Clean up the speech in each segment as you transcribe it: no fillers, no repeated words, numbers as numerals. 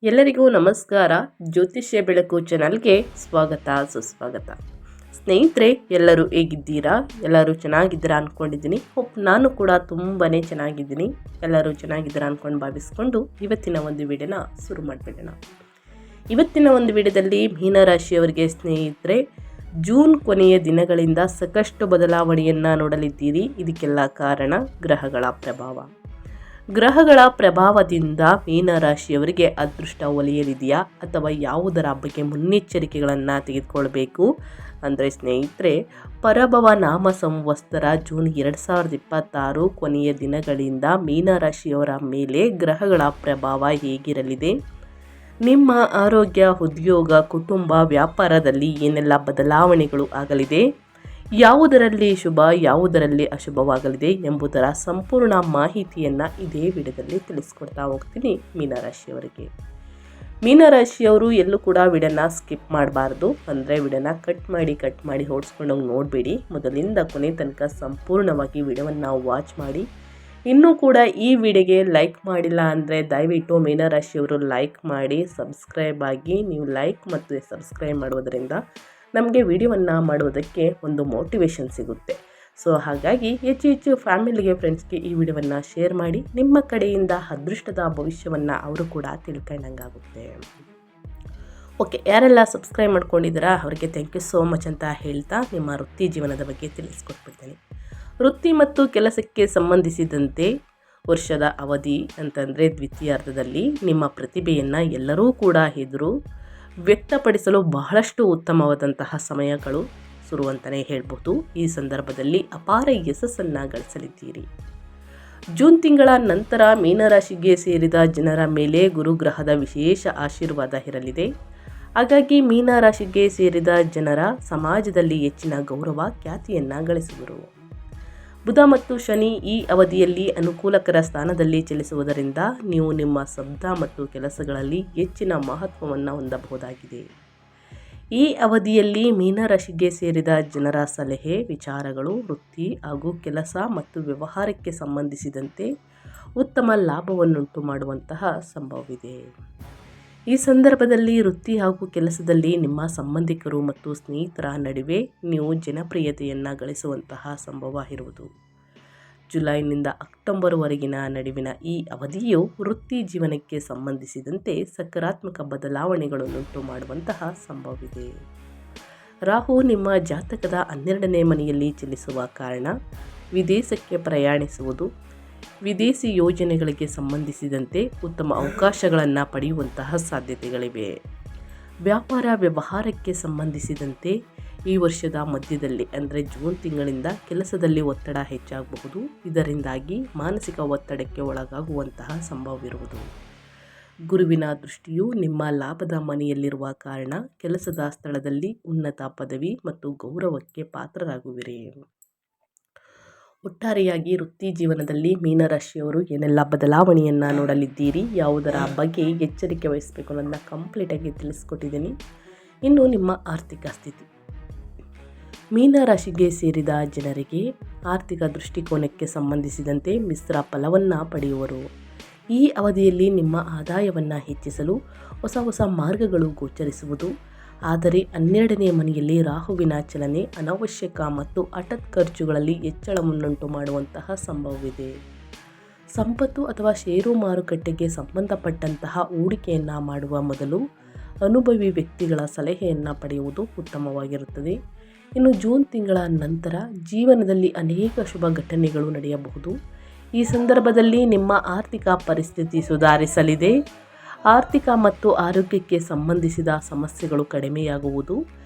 ಎಲ್ಲರಿಗೂ ನಮಸ್ಕಾರ. ಜ್ಯೋತಿಷ್ಯ ಬೆಳಕು ಚಾನಲ್ಗೆ ಸ್ವಾಗತ ಸುಸ್ವಾಗತ. ಸ್ನೇಹಿತರೆ, ಎಲ್ಲರೂ ಹೇಗಿದ್ದೀರಾ? ಎಲ್ಲರೂ ಚೆನ್ನಾಗಿದ್ದೀರಾ ಅಂದ್ಕೊಂಡಿದ್ದೀನಿ. ನಾನು ಕೂಡ ತುಂಬಾ ಚೆನ್ನಾಗಿದ್ದೀನಿ. ಎಲ್ಲರೂ ಚೆನ್ನಾಗಿದ್ದೀರಾ ಅಂದ್ಕೊಂಡು ಭಾವಿಸ್ಕೊಂಡು ಇವತ್ತಿನ ಒಂದು ವಿಡಿಯೋನ ಶುರು ಮಾಡಿಬಿಡೋಣ. ಇವತ್ತಿನ ಒಂದು ವಿಡಿಯೋದಲ್ಲಿ ಮೀನರಾಶಿಯವರಿಗೆ ಸ್ನೇಹಿತರೆ ಜೂನ್ ಕೊನೆಯ ದಿನಗಳಿಂದ ಸಾಕಷ್ಟು ಬದಲಾವಣೆಯನ್ನು ನೋಡಲಿದ್ದೀರಿ. ಇದಕ್ಕೆಲ್ಲ ಕಾರಣ ಗ್ರಹಗಳ ಪ್ರಭಾವ. ಗ್ರಹಗಳ ಪ್ರಭಾವದಿಂದ ಮೀನರಾಶಿಯವರಿಗೆ ಅದೃಷ್ಟ ಒಲಿಯಲಿದೆಯಾ ಅಥವಾ ಯಾವುದರ ಬಗ್ಗೆ ಮುನ್ನೆಚ್ಚರಿಕೆಗಳನ್ನು ತೆಗೆದುಕೊಳ್ಬೇಕು ಅಂದರೆ ಸ್ನೇಹಿತರೆ, ಪರಭವ ನಾಮ ಸಂವತ್ಸರ ಜೂನ್ 2026 ಕೊನೆಯ ದಿನಗಳಿಂದ ಮೀನರಾಶಿಯವರ ಮೇಲೆ ಗ್ರಹಗಳ ಪ್ರಭಾವ ಹೇಗಿರಲಿದೆ, ನಿಮ್ಮ ಆರೋಗ್ಯ, ಉದ್ಯೋಗ, ಕುಟುಂಬ, ವ್ಯಾಪಾರದಲ್ಲಿ ಏನೆಲ್ಲ ಬದಲಾವಣೆಗಳು ಆಗಲಿದೆ, ಯಾವುದರಲ್ಲಿ ಶುಭ ಯಾವುದರಲ್ಲಿ ಅಶುಭವಾಗಲಿದೆ ಎಂಬುದರ ಸಂಪೂರ್ಣ ಮಾಹಿತಿಯನ್ನು ಇದೇ ವಿಡಿಯೋದಲ್ಲಿ ತಿಳಿಸ್ಕೊಡ್ತಾ ಹೋಗ್ತೀನಿ ಮೀನರಾಶಿಯವರಿಗೆ. ಮೀನರಾಶಿಯವರು ಎಲ್ಲೂ ಕೂಡ ವಿಡಿಯೋನ ಸ್ಕಿಪ್ ಮಾಡಬಾರ್ದು. ಅಂದರೆ ವಿಡಿಯೋನ ಕಟ್ ಮಾಡಿ ಓಡಿಸ್ಕೊಂಡೋಗಿ ನೋಡಬೇಡಿ. ಮೊದಲಿಂದ ಕೊನೆ ತನಕ ಸಂಪೂರ್ಣವಾಗಿ ವಿಡಿಯೋವನ್ನು ವಾಚ್ ಮಾಡಿ. ಇನ್ನೂ ಕೂಡ ಈ ವಿಡಿಯೋಗೆ ಲೈಕ್ ಮಾಡಿಲ್ಲ ಅಂದರೆ ದಯವಿಟ್ಟು ಮೀನರಾಶಿಯವರು ಲೈಕ್ ಮಾಡಿ, ಸಬ್ಸ್ಕ್ರೈಬ್ ಆಗಿ. ನೀವು ಲೈಕ್ ಮತ್ತು ಸಬ್ಸ್ಕ್ರೈಬ್ ಮಾಡೋದರಿಂದ ನಮಗೆ ವಿಡಿಯೋವನ್ನು ಮಾಡೋದಕ್ಕೆ ಒಂದು ಮೋಟಿವೇಶನ್ ಸಿಗುತ್ತೆ. ಸೊ ಹಾಗಾಗಿ ಹೆಚ್ಚು ಫ್ಯಾಮಿಲಿಗೆ, ಫ್ರೆಂಡ್ಸ್ಗೆ ಈ ವಿಡಿಯೋವನ್ನು ಶೇರ್ ಮಾಡಿ. ನಿಮ್ಮ ಕಡೆಯಿಂದ ಅದೃಷ್ಟದ ಭವಿಷ್ಯವನ್ನು ಅವರು ಕೂಡ ತಿಳ್ಕೊಂಡಂಗಾಗುತ್ತೆ. ಓಕೆ, ಯಾರೆಲ್ಲ ಸಬ್ಸ್ಕ್ರೈಬ್ ಮಾಡ್ಕೊಂಡಿದ್ದೀರಾ ಅವರಿಗೆ ಥ್ಯಾಂಕ್ ಯು ಸೋ ಮಚ್ ಅಂತ ಹೇಳ್ತಾ ನಿಮ್ಮ ವೃತ್ತಿ ಜೀವನದ ಬಗ್ಗೆ ತಿಳಿಸ್ಕೊಟ್ಬಿಡ್ತೇನೆ. ವೃತ್ತಿ ಮತ್ತು ಕೆಲಸಕ್ಕೆ ಸಂಬಂಧಿಸಿದಂತೆ ವರ್ಷದ ಅವಧಿ ಅಂತಂದರೆ ದ್ವಿತೀಯಾರ್ಧದಲ್ಲಿ ನಿಮ್ಮ ಪ್ರತಿಭೆಯನ್ನು ಎಲ್ಲರೂ ಕೂಡ ಎದುರು ವ್ಯಕ್ತಪಡಿಸಲು ಬಹಳಷ್ಟು ಉತ್ತಮವಾದಂತಹ ಸಮಯಗಳು ಶುರು ಅಂತಲೇ ಹೇಳ್ಬೋದು. ಈ ಸಂದರ್ಭದಲ್ಲಿ ಅಪಾರ ಯಶಸ್ಸನ್ನು ಗಳಿಸಲಿದ್ದೀರಿ. ಜೂನ್ ತಿಂಗಳ ನಂತರ ಮೀನರಾಶಿಗೆ ಸೇರಿದ ಜನರ ಮೇಲೆ ಗುರುಗ್ರಹದ ವಿಶೇಷ ಆಶೀರ್ವಾದ ಇರಲಿದೆ. ಹಾಗಾಗಿ ಮೀನರಾಶಿಗೆ ಸೇರಿದ ಜನರ ಸಮಾಜದಲ್ಲಿ ಹೆಚ್ಚಿನ ಗೌರವ, ಖ್ಯಾತಿಯನ್ನು ಗಳಿಸುವರು. ಬುಧ ಮತ್ತು ಶನಿ ಈ ಅವಧಿಯಲ್ಲಿ ಅನುಕೂಲಕರ ಸ್ಥಾನದಲ್ಲಿ ಚಲಿಸುವುದರಿಂದ ನೀವು ನಿಮ್ಮ ಶಬ್ದ ಮತ್ತು ಕೆಲಸಗಳಲ್ಲಿ ಹೆಚ್ಚಿನ ಮಹತ್ವವನ್ನು ಹೊಂದಬಹುದಾಗಿದೆ. ಈ ಅವಧಿಯಲ್ಲಿ ಮೀನರಾಶಿಗೆ ಸೇರಿದ ಜನರ ಸಲಹೆ, ವಿಚಾರಗಳು ವೃತ್ತಿ ಹಾಗೂ ಕೆಲಸ ಮತ್ತು ವ್ಯವಹಾರಕ್ಕೆ ಸಂಬಂಧಿಸಿದಂತೆ ಉತ್ತಮ ಲಾಭವನ್ನುಂಟು ಮಾಡುವಂತಹ ಸಂಭವವಿದೆ. ಈ ಸಂದರ್ಭದಲ್ಲಿ ವೃತ್ತಿ ಹಾಗೂ ಕೆಲಸದಲ್ಲಿ ನಿಮ್ಮ ಸಂಬಂಧಿಕರು ಮತ್ತು ಸ್ನೇಹಿತರ ನಡುವೆ ನೀವು ಜನಪ್ರಿಯತೆಯನ್ನು ಗಳಿಸುವಂತಹ ಸಂಭವ ಇರುವುದು. ಜುಲೈನಿಂದ ಅಕ್ಟೋಬರ್ವರೆಗಿನ ನಡುವಿನ ಈ ಅವಧಿಯು ವೃತ್ತಿ ಜೀವನಕ್ಕೆ ಸಂಬಂಧಿಸಿದಂತೆ ಸಕಾರಾತ್ಮಕ ಬದಲಾವಣೆಗಳನ್ನುಂಟು ಮಾಡುವಂತಹ ಸಂಭವವಿದೆ. ರಾಹು ನಿಮ್ಮ ಜಾತಕದ 12ನೇ ಮನೆಯಲ್ಲಿ ಚಲಿಸುವ ಕಾರಣ ವಿದೇಶಕ್ಕೆ ಪ್ರಯಾಣಿಸುವುದು, ವಿದೇಶಿ ಯೋಜನೆಗಳಿಗೆ ಸಂಬಂಧಿಸಿದಂತೆ ಉತ್ತಮ ಅವಕಾಶಗಳನ್ನು ಪಡೆಯುವಂತಹ ಸಾಧ್ಯತೆಗಳಿವೆ. ವ್ಯಾಪಾರ ವ್ಯವಹಾರಕ್ಕೆ ಸಂಬಂಧಿಸಿದಂತೆ ಈ ವರ್ಷದ ಮಧ್ಯದಲ್ಲಿ ಅಂದರೆ ಜೂನ್ ತಿಂಗಳಿಂದ ಕೆಲಸದಲ್ಲಿ ಒತ್ತಡ ಹೆಚ್ಚಾಗಬಹುದು. ಇದರಿಂದಾಗಿ ಮಾನಸಿಕ ಒತ್ತಡಕ್ಕೆ ಒಳಗಾಗುವಂತಹ ಸಂಭವವಿರುವುದು. ಗುರುವಿನ ದೃಷ್ಟಿಯು ನಿಮ್ಮ ಲಾಭದ ಮನೆಯಲ್ಲಿರುವ ಕಾರಣ ಕೆಲಸದ ಸ್ಥಳದಲ್ಲಿ ಉನ್ನತ ಪದವಿ ಮತ್ತು ಗೌರವಕ್ಕೆ ಪಾತ್ರರಾಗುವಿರಿ. ಒಟ್ಟಾರೆಯಾಗಿ ವೃತ್ತಿ ಜೀವನದಲ್ಲಿ ಮೀನರಾಶಿಯವರು ಏನೆಲ್ಲ ಬದಲಾವಣೆಯನ್ನು ನೋಡಲಿದ್ದೀರಿ, ಯಾವುದರ ಬಗ್ಗೆ ಎಚ್ಚರಿಕೆ ವಹಿಸಬೇಕು ಅನ್ನೋದನ್ನ ಕಂಪ್ಲೀಟಾಗಿ ತಿಳಿಸ್ಕೊಟ್ಟಿದ್ದೀನಿ. ಇನ್ನು ನಿಮ್ಮ ಆರ್ಥಿಕ ಸ್ಥಿತಿ. ಮೀನರಾಶಿಗೆ ಸೇರಿದ ಜನರಿಗೆ ಆರ್ಥಿಕ ದೃಷ್ಟಿಕೋನಕ್ಕೆ ಸಂಬಂಧಿಸಿದಂತೆ ಮಿಶ್ರ ಫಲವನ್ನು ಪಡೆಯುವರು. ಈ ಅವಧಿಯಲ್ಲಿ ನಿಮ್ಮ ಆದಾಯವನ್ನು ಹೆಚ್ಚಿಸಲು ಹೊಸ ಮಾರ್ಗಗಳು ಗೋಚರಿಸುವುದು. ಆದರೆ 12ನೇ ಮನೆಯಲ್ಲಿ ರಾಹುವಿನ ಚಲನೆ ಅನವಶ್ಯಕ ಮತ್ತು ಹಠಾತ್ ಖರ್ಚುಗಳಲ್ಲಿ ಹೆಚ್ಚಳವನ್ನುಂಟು ಮಾಡುವಂತಹ ಸಂಭವವಿದೆ. ಸಂಪತ್ತು ಅಥವಾ ಷೇರು ಮಾರುಕಟ್ಟೆಗೆ ಸಂಬಂಧಪಟ್ಟಂತಹ ಹೂಡಿಕೆಯನ್ನು ಮಾಡುವ ಮೊದಲು ಅನುಭವಿ ವ್ಯಕ್ತಿಗಳ ಸಲಹೆಯನ್ನು ಪಡೆಯುವುದು ಉತ್ತಮವಾಗಿರುತ್ತದೆ. ಇನ್ನು ಜೂನ್ ತಿಂಗಳ ನಂತರ ಜೀವನದಲ್ಲಿ ಅನೇಕ ಶುಭ ಘಟನೆಗಳು ನಡೆಯಬಹುದು. ಈ ಸಂದರ್ಭದಲ್ಲಿ ನಿಮ್ಮ ಆರ್ಥಿಕ ಪರಿಸ್ಥಿತಿ ಸುಧಾರಿಸಲಿದೆ. ಆರ್ಥಿಕ ಮತ್ತು ಆರೋಗ್ಯಕ್ಕೆ ಸಂಬಂಧಿಸಿದ ಸಮಸ್ಯೆಗಳು ಕಡಿಮೆಯಾಗುವುದು.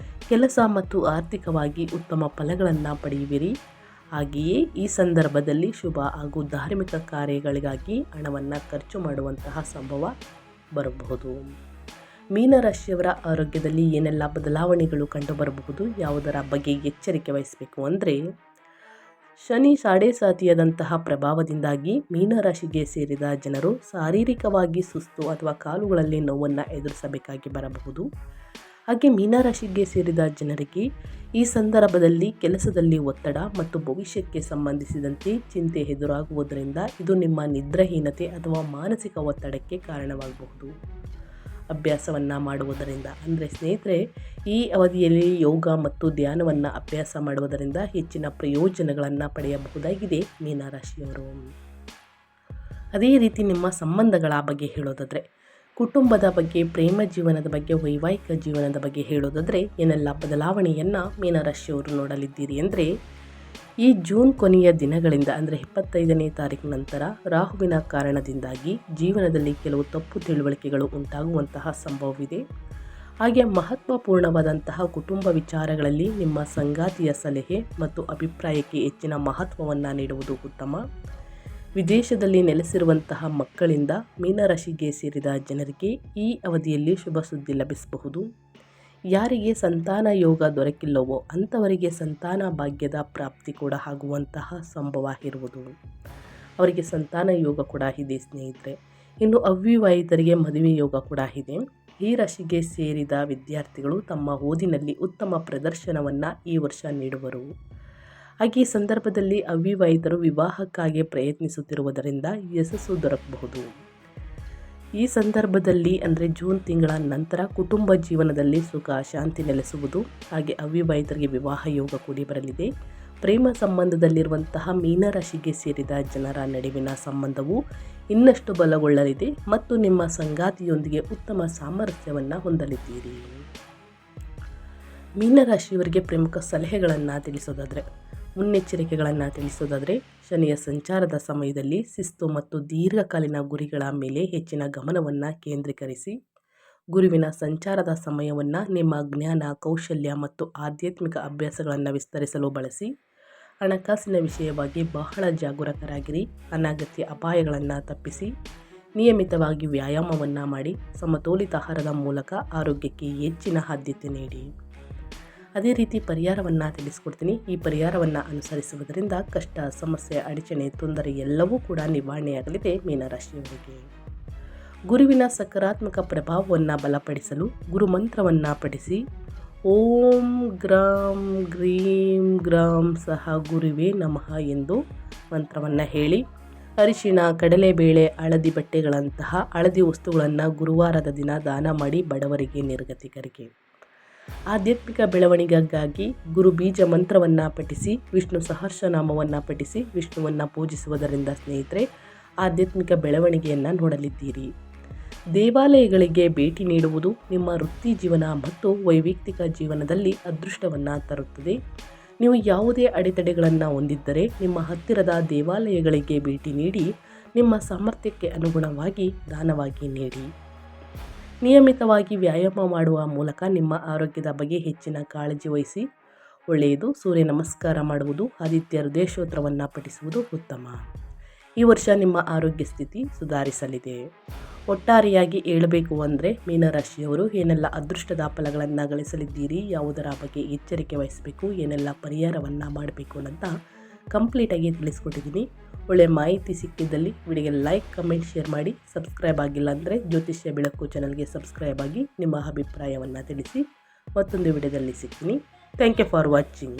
ಕೆಲಸ ಮತ್ತು ಆರ್ಥಿಕವಾಗಿ ಉತ್ತಮ ಫಲಗಳನ್ನು ಪಡೆಯುವಿರಿ. ಹಾಗೆಯೇ ಈ ಸಂದರ್ಭದಲ್ಲಿ ಶುಭ ಹಾಗೂ ಧಾರ್ಮಿಕ ಕಾರ್ಯಗಳಿಗಾಗಿ ಹಣವನ್ನು ಖರ್ಚು ಮಾಡುವಂತಹ ಸಂಭವ ಬರಬಹುದು. ಮೀನರಾಶಿಯವರ ಆರೋಗ್ಯದಲ್ಲಿ ಏನೆಲ್ಲ ಬದಲಾವಣೆಗಳು ಕಂಡುಬರಬಹುದು, ಯಾವುದರ ಬಗ್ಗೆ ಎಚ್ಚರಿಕೆ ವಹಿಸಬೇಕು ಅಂದರೆ, ಶನಿ ಸಾಡೆಸಾತಿಯಾದಂತಹ ಪ್ರಭಾವದಿಂದಾಗಿ ಮೀನರಾಶಿಗೆ ಸೇರಿದ ಜನರು ಶಾರೀರಿಕವಾಗಿ ಸುಸ್ತು ಅಥವಾ ಕಾಲುಗಳಲ್ಲಿ ನೋವನ್ನು ಎದುರಿಸಬೇಕಾಗಿ ಬರಬಹುದು. ಹಾಗೆ ಮೀನರಾಶಿಗೆ ಸೇರಿದ ಜನರಿಗೆ ಈ ಸಂದರ್ಭದಲ್ಲಿ ಕೆಲಸದಲ್ಲಿ ಒತ್ತಡ ಮತ್ತು ಭವಿಷ್ಯಕ್ಕೆ ಸಂಬಂಧಿಸಿದಂತೆ ಚಿಂತೆ ಎದುರಾಗುವುದರಿಂದ ಇದು ನಿಮ್ಮ ನಿದ್ರಾಹೀನತೆ ಅಥವಾ ಮಾನಸಿಕ ಒತ್ತಡಕ್ಕೆ ಕಾರಣವಾಗಬಹುದು. ಅಭ್ಯಾಸವನ್ನು ಮಾಡುವುದರಿಂದ. ಅಂದರೆ ಸ್ನೇಹಿತರೆ, ಈ ಅವಧಿಯಲ್ಲಿ ಯೋಗ ಮತ್ತು ಧ್ಯಾನವನ್ನು ಅಭ್ಯಾಸ ಮಾಡುವುದರಿಂದ ಹೆಚ್ಚಿನ ಪ್ರಯೋಜನಗಳನ್ನು ಪಡೆಯಬಹುದಾಗಿದೆ ಮೀನರಾಶಿಯವರು. ಅದೇ ರೀತಿ ನಿಮ್ಮ ಸಂಬಂಧಗಳ ಬಗ್ಗೆ ಹೇಳೋದಾದರೆ, ಕುಟುಂಬದ ಬಗ್ಗೆ, ಪ್ರೇಮ ಜೀವನದ ಬಗ್ಗೆ, ವೈವಾಹಿಕ ಜೀವನದ ಬಗ್ಗೆ ಹೇಳೋದಾದರೆ ಏನೆಲ್ಲ ಬದಲಾವಣೆಯನ್ನು ಮೀನರಾಶಿಯವರು ನೋಡಲಿದ್ದೀರಿ ಅಂದರೆ, ಈ ಜೂನ್ ಕೊನೆಯ ದಿನಗಳಿಂದ ಅಂದರೆ 25ನೇ ತಾರೀಕು ನಂತರ ರಾಹುವಿನ ಕಾರಣದಿಂದಾಗಿ ಜೀವನದಲ್ಲಿ ಕೆಲವು ತಪ್ಪು ತಿಳುವಳಿಕೆಗಳು ಉಂಟಾಗುವಂತಹ ಸಂಭವವಿದೆ. ಹಾಗೆ ಮಹತ್ವಪೂರ್ಣವಾದಂತಹ ಕುಟುಂಬ ವಿಚಾರಗಳಲ್ಲಿ ನಿಮ್ಮ ಸಂಗಾತಿಯ ಸಲಹೆ ಮತ್ತು ಅಭಿಪ್ರಾಯಕ್ಕೆ ಹೆಚ್ಚಿನ ಮಹತ್ವವನ್ನು ನೀಡುವುದು ಉತ್ತಮ. ವಿದೇಶದಲ್ಲಿ ನೆಲೆಸಿರುವಂತಹ ಮಕ್ಕಳಿಂದ ಮೀನರಾಶಿಗೆ ಸೇರಿದ ಜನರಿಗೆ ಈ ಅವಧಿಯಲ್ಲಿ ಶುಭ ಸುದ್ದಿ ಲಭಿಸಬಹುದು. ಯಾರಿಗೆ ಸಂತಾನ ಯೋಗ ದೊರಕಿಲ್ಲವೋ ಅಂಥವರಿಗೆ ಸಂತಾನ ಭಾಗ್ಯದ ಪ್ರಾಪ್ತಿ ಕೂಡ ಆಗುವಂತಹ ಸಂಭವ ಇರುವುದು. ಅವರಿಗೆ ಸಂತಾನ ಯೋಗ ಕೂಡ ಇದೆ ಸ್ನೇಹಿತರೆ. ಇನ್ನು ಅವಿವಾಹಿತರಿಗೆ ಮದುವೆ ಯೋಗ ಕೂಡ ಇದೆ. ಈ ರಾಶಿಗೆ ಸೇರಿದ ವಿದ್ಯಾರ್ಥಿಗಳು ತಮ್ಮ ಓದಿನಲ್ಲಿ ಉತ್ತಮ ಪ್ರದರ್ಶನವನ್ನು ಈ ವರ್ಷ ನೀಡುವರು. ಹಾಗೆ ಈ ಸಂದರ್ಭದಲ್ಲಿ ಅವಿವಾಹಿತರು ವಿವಾಹಕ್ಕಾಗಿ ಪ್ರಯತ್ನಿಸುತ್ತಿರುವುದರಿಂದ ಯಶಸ್ಸು ದೊರಕಬಹುದು. ಈ ಸಂದರ್ಭದಲ್ಲಿ ಅಂದರೆ ಜೂನ್ ತಿಂಗಳ ನಂತರ ಕುಟುಂಬ ಜೀವನದಲ್ಲಿ ಸುಖ ಶಾಂತಿ ನೆಲೆಸುವುದು. ಹಾಗೆ ಅವಿವಾಹಿತರಿಗೆ ವಿವಾಹ ಯೋಗ ಕೂಡಿ ಬರಲಿದೆ. ಪ್ರೇಮ ಸಂಬಂಧದಲ್ಲಿರುವಂತಹ ಮೀನರಾಶಿಗೆ ಸೇರಿದ ಜನರ ನಡುವಿನ ಸಂಬಂಧವು ಇನ್ನಷ್ಟು ಬಲಗೊಳ್ಳಲಿದೆ ಮತ್ತು ನಿಮ್ಮ ಸಂಗಾತಿಯೊಂದಿಗೆ ಉತ್ತಮ ಸಾಮರಸ್ಯವನ್ನು ಹೊಂದಲಿದ್ದೀರಿ. ಮೀನರಾಶಿಯವರಿಗೆ ಪ್ರಮುಖ ಸಲಹೆಗಳನ್ನು ತಿಳಿಸೋದಾದರೆ, ಮುನ್ನೆಚ್ಚರಿಕೆಗಳನ್ನು ತಿಳಿಸೋದಾದರೆ, ಶನಿಯ ಸಂಚಾರದ ಸಮಯದಲ್ಲಿ ಶಿಸ್ತು ಮತ್ತು ದೀರ್ಘಕಾಲೀನ ಗುರಿಗಳ ಮೇಲೆ ಹೆಚ್ಚಿನ ಗಮನವನ್ನು ಕೇಂದ್ರೀಕರಿಸಿ. ಗುರುವಿನ ಸಂಚಾರದ ಸಮಯವನ್ನು ನಿಮ್ಮ ಜ್ಞಾನ, ಕೌಶಲ್ಯ ಮತ್ತು ಆಧ್ಯಾತ್ಮಿಕ ಅಭ್ಯಾಸಗಳನ್ನು ವಿಸ್ತರಿಸಲು ಬಳಸಿ. ಹಣಕಾಸಿನ ವಿಷಯವಾಗಿ ಬಹಳ ಜಾಗರೂಕರಾಗಿರಿ. ಅನಗತ್ಯ ಅಪಾಯಗಳನ್ನು ತಪ್ಪಿಸಿ. ನಿಯಮಿತವಾಗಿ ವ್ಯಾಯಾಮವನ್ನು ಮಾಡಿ. ಸಮತೋಲಿತ ಆಹಾರದ ಮೂಲಕ ಆರೋಗ್ಯಕ್ಕೆ ಹೆಚ್ಚಿನ ಆದ್ಯತೆ ನೀಡಿ. ಅದೇ ರೀತಿ ಪರಿಹಾರವನ್ನು ತಿಳಿಸ್ಕೊಡ್ತೀನಿ. ಈ ಪರಿಹಾರವನ್ನು ಅನುಸರಿಸುವುದರಿಂದ ಕಷ್ಟ, ಸಮಸ್ಯೆ, ಅಡಚಣೆ, ತೊಂದರೆ ಎಲ್ಲವೂ ಕೂಡ ನಿವಾರಣೆಯಾಗಲಿದೆ ಮೀನರಾಶಿಯವರಿಗೆ. ಗುರುವಿನ ಸಕಾರಾತ್ಮಕ ಪ್ರಭಾವವನ್ನು ಬಲಪಡಿಸಲು ಗುರುಮಂತ್ರವನ್ನು ಪಠಿಸಿ. ಓಂ ಗ್ರಾಂ ಗ್ರೀಂ ಗ್ರಾಂ ಸಹ ಗುರುವೇ ನಮಃ ಎಂದು ಮಂತ್ರವನ್ನು ಹೇಳಿ. ಅರಿಶಿಣ, ಕಡಲೆಬೇಳೆ, ಹಳದಿ ಬಟ್ಟೆಗಳಂತಹ ಹಳದಿ ವಸ್ತುಗಳನ್ನು ಗುರುವಾರದ ದಿನ ದಾನ ಮಾಡಿ ಬಡವರಿಗೆ, ನಿರ್ಗತಿಕರಿಗೆ. ಆಧ್ಯಾತ್ಮಿಕ ಬೆಳವಣಿಗೆಗಾಗಿ ಗುರು ಬೀಜ ಮಂತ್ರವನ್ನು ಪಠಿಸಿ. ವಿಷ್ಣು ಸಹಸ್ರನಾಮವನ್ನು ಪಠಿಸಿ ವಿಷ್ಣುವನ್ನು ಪೂಜಿಸುವುದರಿಂದ ಸ್ನೇಹಿತರೆ ಆಧ್ಯಾತ್ಮಿಕ ಬೆಳವಣಿಗೆಯನ್ನು ನೋಡಲಿದ್ದೀರಿ. ದೇವಾಲಯಗಳಿಗೆ ಭೇಟಿ ನೀಡುವುದು ನಿಮ್ಮ ವೃತ್ತಿ ಜೀವನ ಮತ್ತು ವೈಯಕ್ತಿಕ ಜೀವನದಲ್ಲಿ ಅದೃಷ್ಟವನ್ನು ತರುತ್ತದೆ. ನೀವು ಯಾವುದೇ ಅಡೆತಡೆಗಳನ್ನು ಹೊಂದಿದ್ದರೆ ನಿಮ್ಮ ಹತ್ತಿರದ ದೇವಾಲಯಗಳಿಗೆ ಭೇಟಿ ನೀಡಿ ನಿಮ್ಮ ಸಾಮರ್ಥ್ಯಕ್ಕೆ ಅನುಗುಣವಾಗಿ ದಾನವಾಗಿ ನೀಡಿ. ನಿಯಮಿತವಾಗಿ ವ್ಯಾಯಾಮ ಮಾಡುವ ಮೂಲಕ ನಿಮ್ಮ ಆರೋಗ್ಯದ ಬಗ್ಗೆ ಹೆಚ್ಚಿನ ಕಾಳಜಿ ವಹಿಸಿ. ಒಳ್ಳೆಯದು. ಸೂರ್ಯ ನಮಸ್ಕಾರ ಮಾಡುವುದು, ಆದಿತ್ಯ ಹೃದಯ ಸ್ತೋತ್ರವನ್ನು ಪಠಿಸುವುದು ಉತ್ತಮ. ಈ ವರ್ಷ ನಿಮ್ಮ ಆರೋಗ್ಯ ಸ್ಥಿತಿ ಸುಧಾರಿಸಲಿದೆ. ಒಟ್ಟಾರೆಯಾಗಿ ಹೇಳಬೇಕು ಅಂದರೆ ಮೀನರಾಶಿಯವರು ಏನೆಲ್ಲ ಅದೃಷ್ಟದ ಫಲಗಳನ್ನು ಗಳಿಸಲಿದ್ದೀರಿ, ಯಾವುದರ ಬಗ್ಗೆ ಎಚ್ಚರಿಕೆ ವಹಿಸಬೇಕು, ಏನೆಲ್ಲ ಪರಿಹಾರವನ್ನು ಮಾಡಬೇಕು ಅಂತ ಕಂಪ್ಲೀಟಾಗಿ ತಿಳಿಸ್ಕೊಟ್ಟಿದ್ದೀನಿ. ಒಳ್ಳೆಯ ಮಾಹಿತಿ ಸಿಕ್ಕಿದ್ದಲ್ಲಿ ವಿಡಿಯೋಗೆ ಲೈಕ್, ಕಮೆಂಟ್, ಶೇರ್ ಮಾಡಿ. ಸಬ್ಸ್ಕ್ರೈಬ್ ಆಗಿಲ್ಲ ಅಂದರೆ ಜ್ಯೋತಿಷ್ಯ ಬೆಳಕು ಚಾನಲ್ಗೆ ಸಬ್ಸ್ಕ್ರೈಬ್ ಆಗಿ ನಿಮ್ಮ ಅಭಿಪ್ರಾಯವನ್ನು ತಿಳಿಸಿ. ಮತ್ತೊಂದು ವಿಡಿಯೋದಲ್ಲಿ ಸಿಗ್ತೀನಿ. Thank you for watching.